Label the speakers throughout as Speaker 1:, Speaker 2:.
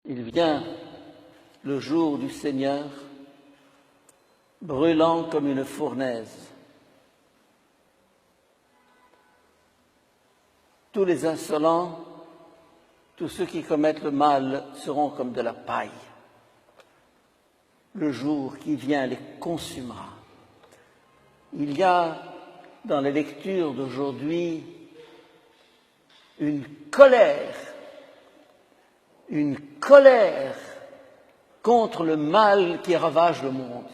Speaker 1: Il vient le jour du Seigneur, brûlant comme une fournaise. Tous les insolents, tous ceux qui commettent le mal seront comme de la paille. Le jour qui vient les consumera. Il y a dans les lectures d'aujourd'hui une colère contre le mal qui ravage le monde.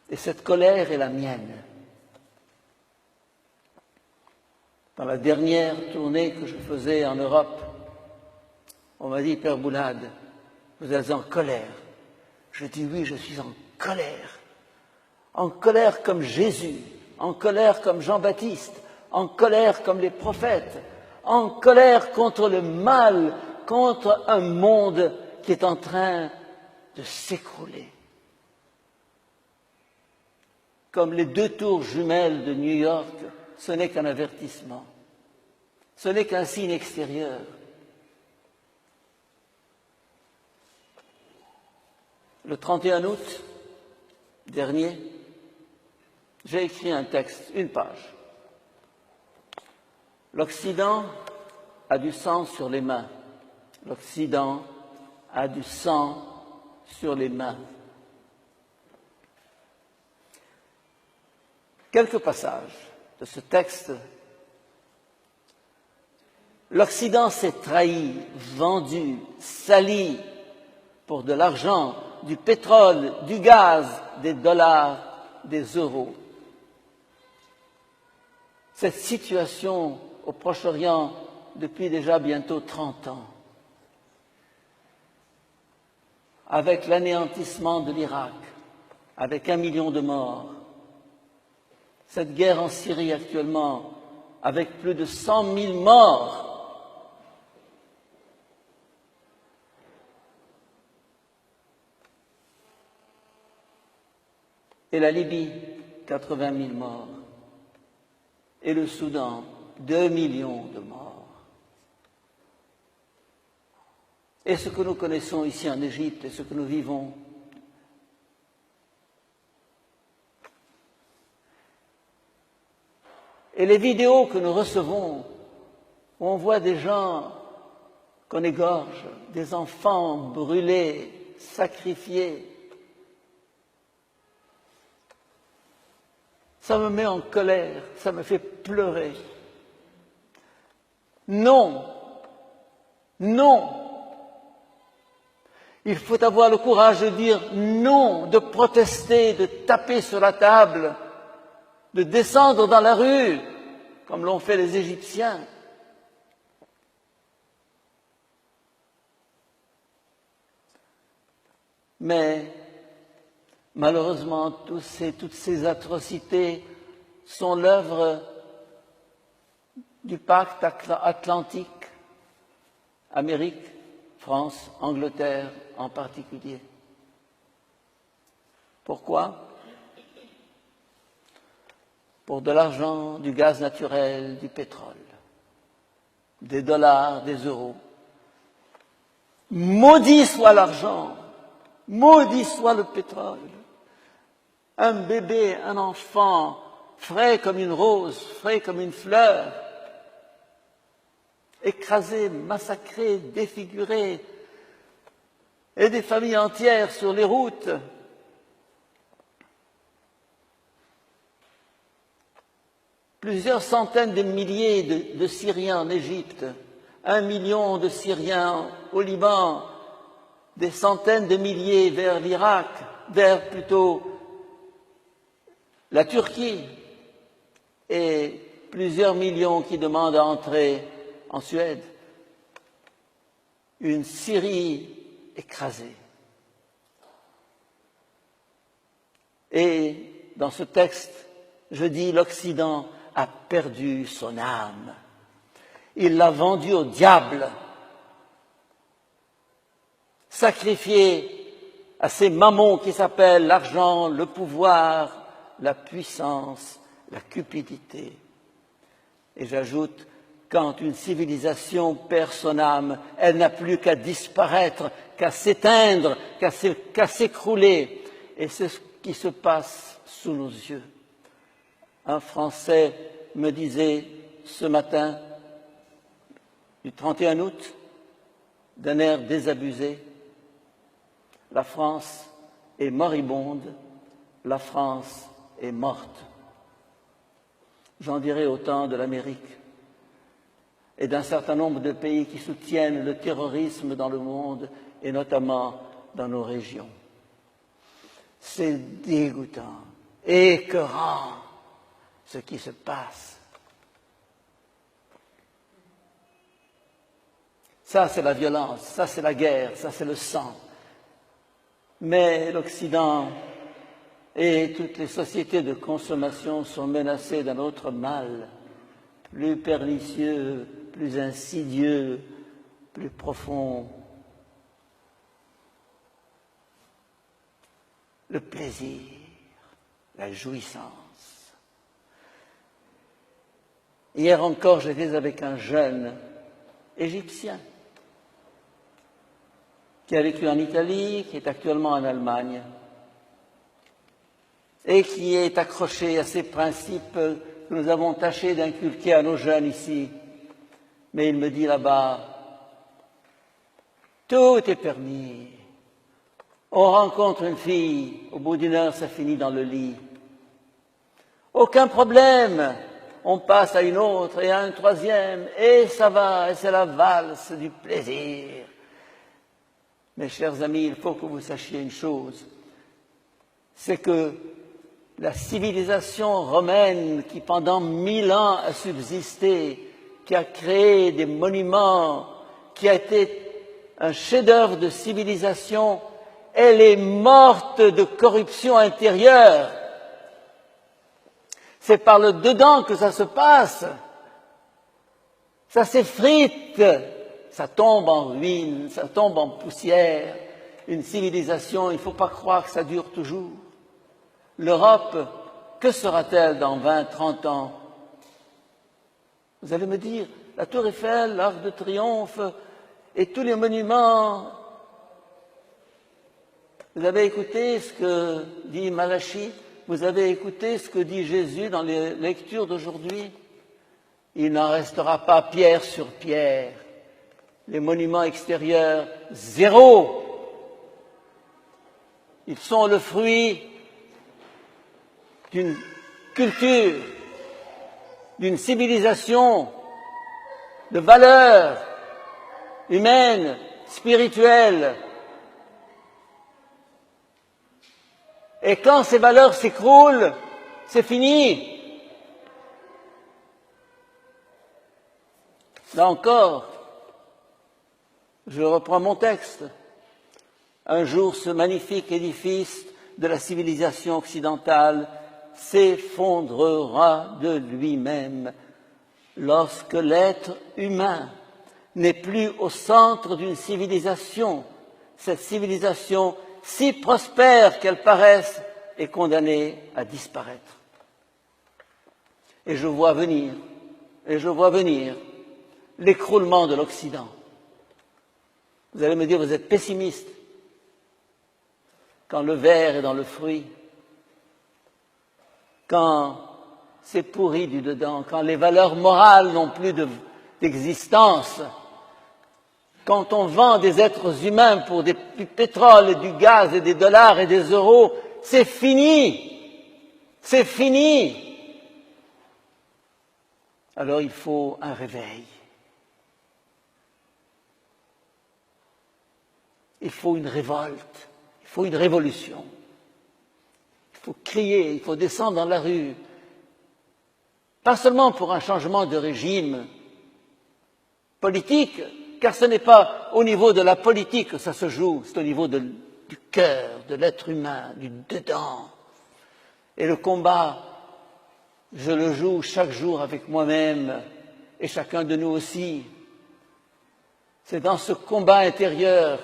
Speaker 1: Et cette colère est la mienne. Dans la dernière tournée que je faisais en Europe, on m'a dit, Père Boulade, vous êtes en colère. Je dis oui, je suis en colère. En colère comme Jésus, en colère comme Jean-Baptiste, en colère comme les prophètes, en colère contre le mal, contre un monde qui est en train de s'écrouler. Comme les 2 tours jumelles de New York, ce n'est qu'un avertissement, ce n'est qu'un signe extérieur. Le 31 août dernier, j'ai écrit un texte, une page. L'Occident a du sang sur les mains. L'Occident a du sang sur les mains. Quelques passages de ce texte. L'Occident s'est trahi, vendu, sali pour de l'argent, du pétrole, du gaz, des dollars, des euros. Cette situation au Proche-Orient depuis déjà bientôt 30 ans, avec l'anéantissement de l'Irak, avec 1 million de morts, cette guerre en Syrie actuellement, avec plus de 100 000 morts, et la Libye, 80 000 morts, et le Soudan, 2 millions de morts. Et ce que nous connaissons ici en Égypte et ce que nous vivons, et les vidéos que nous recevons, où on voit des gens qu'on égorge, des enfants brûlés, sacrifiés, ça me met en colère, ça me fait pleurer. Non, non. Il faut avoir le courage de dire non, de protester, de taper sur la table, de descendre dans la rue, comme l'ont fait les Égyptiens. Mais malheureusement, toutes ces atrocités sont l'œuvre du pacte atlantique, Amérique, France, Angleterre en particulier. Pourquoi? Pour de l'argent, du gaz naturel, du pétrole, des dollars, des euros. Maudit soit l'argent, maudit soit le pétrole. Un bébé, un enfant, frais comme une rose, frais comme une fleur, écrasé, massacré, défiguré, et des familles entières sur les routes. Plusieurs centaines de milliers de Syriens en Égypte, 1 million de Syriens au Liban, des centaines de milliers vers l'Irak, vers plutôt la Turquie, et plusieurs millions qui demandent à entrer en Suède. Une Syrie écrasée. Et dans ce texte, je dis l'Occident a perdu son âme. Il l'a vendue au diable, sacrifié à ces mammons qui s'appellent l'argent, le pouvoir, la puissance, la cupidité. Et j'ajoute Quand une civilisation perd son âme, elle n'a plus qu'à disparaître, qu'à s'éteindre, qu'à s'écrouler. Et c'est ce qui se passe sous nos yeux. Un Français me disait ce matin, du 31 août, d'un air désabusé, la France est moribonde, la France est morte. J'en dirai autant de l'Amérique et d'un certain nombre de pays qui soutiennent le terrorisme dans le monde et notamment dans nos régions. C'est dégoûtant, écœurant ce qui se passe. Ça, c'est la violence, ça, c'est la guerre, ça, c'est le sang. Mais l'Occident et toutes les sociétés de consommation sont menacées d'un autre mal, plus pernicieux, plus insidieux, plus profond. Le plaisir, la jouissance. Hier encore, j'étais avec un jeune Égyptien qui a vécu en Italie, qui est actuellement en Allemagne et qui est accroché à ces principes que nous avons tâché d'inculquer à nos jeunes ici. Mais il me dit là-bas, tout est permis. On rencontre une fille, au bout d'une heure, ça finit dans le lit. Aucun problème. On passe à une autre et à un troisième, et ça va, et c'est la valse du plaisir. Mes chers amis, il faut que vous sachiez une chose, c'est que la civilisation romaine qui pendant 1000 ans a subsisté, qui a créé des monuments, qui a été un chef-d'œuvre de civilisation, elle est morte de corruption intérieure. C'est par le dedans que ça se passe. Ça s'effrite, ça tombe en ruine, ça tombe en poussière. Une civilisation, il ne faut pas croire que ça dure toujours. L'Europe, que sera-t-elle dans 20, 30 ans? Vous allez me dire, la Tour Eiffel, l'Arc de Triomphe et tous les monuments. Vous avez écouté ce que dit Malachie? Vous avez écouté ce que dit Jésus dans les lectures d'aujourd'hui? Il n'en restera pas pierre sur pierre. Les monuments extérieurs, zéro. Ils sont le fruit d'une culture, d'une civilisation, de valeurs humaines, spirituelles. Et quand ces valeurs s'écroulent, c'est fini. Là encore, je reprends mon texte. Un jour, ce magnifique édifice de la civilisation occidentale s'effondrera de lui-même lorsque l'être humain n'est plus au centre d'une civilisation. Cette civilisation, si prospère qu'elle paraisse, est condamnée à disparaître. Et je vois venir l'écroulement de l'Occident. Vous allez me dire, vous êtes pessimiste. Quand le ver est dans le fruit, quand c'est pourri du dedans, quand les valeurs morales n'ont plus d'existence, quand on vend des êtres humains pour du pétrole et du gaz et des dollars et des euros, c'est fini. C'est fini. Alors il faut un réveil. Il faut une révolte. Il faut une révolution. Il faut crier, il faut descendre dans la rue. Pas seulement pour un changement de régime politique, car ce n'est pas au niveau de la politique que ça se joue, c'est au niveau du cœur, de l'être humain, du dedans. Et le combat, je le joue chaque jour avec moi-même et chacun de nous aussi. C'est dans ce combat intérieur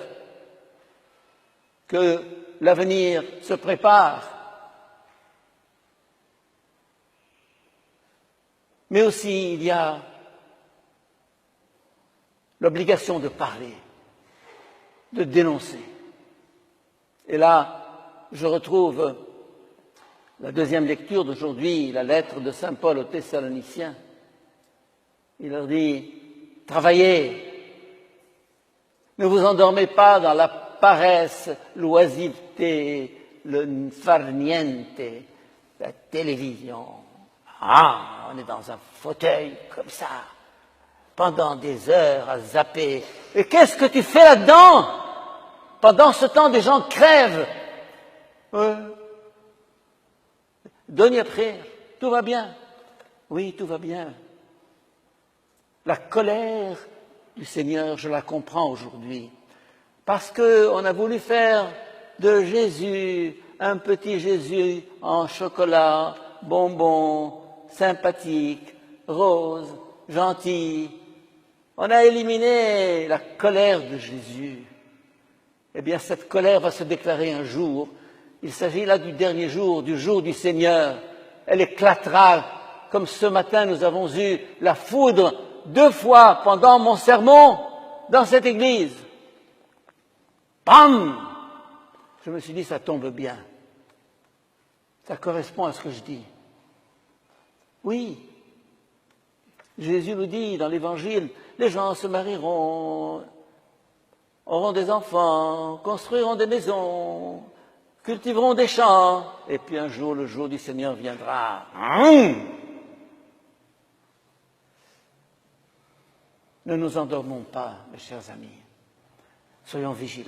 Speaker 1: que l'avenir se prépare. Mais aussi, il y a l'obligation de parler, de dénoncer. Et là, je retrouve la deuxième lecture d'aujourd'hui, la lettre de saint Paul aux Thessaloniciens. Il leur dit, travaillez, ne vous endormez pas dans la paresse, l'oisiveté, le farniente, la télévision. Ah, on est dans un fauteuil comme ça, pendant des heures à zapper. Et qu'est-ce que tu fais là-dedans? Pendant ce temps, des gens crèvent. Donnez prière, tout va bien. Oui, tout va bien. La colère du Seigneur, je la comprends aujourd'hui. Parce qu'on a voulu faire de Jésus un petit Jésus en chocolat, bonbon, sympathique, rose, gentil. On a éliminé la colère de Jésus. Eh bien, cette colère va se déclarer un jour. Il s'agit là du dernier jour, du jour du Seigneur. Elle éclatera, comme ce matin nous avons eu la foudre 2 fois pendant mon sermon dans cette église. Bam! Je me suis dit, ça tombe bien. Ça correspond à ce que je dis. Oui, Jésus nous dit dans l'Évangile, les gens se marieront, auront des enfants, construiront des maisons, cultiveront des champs, et puis un jour, le jour du Seigneur viendra. Ne nous endormons pas, mes chers amis. Soyons vigilants.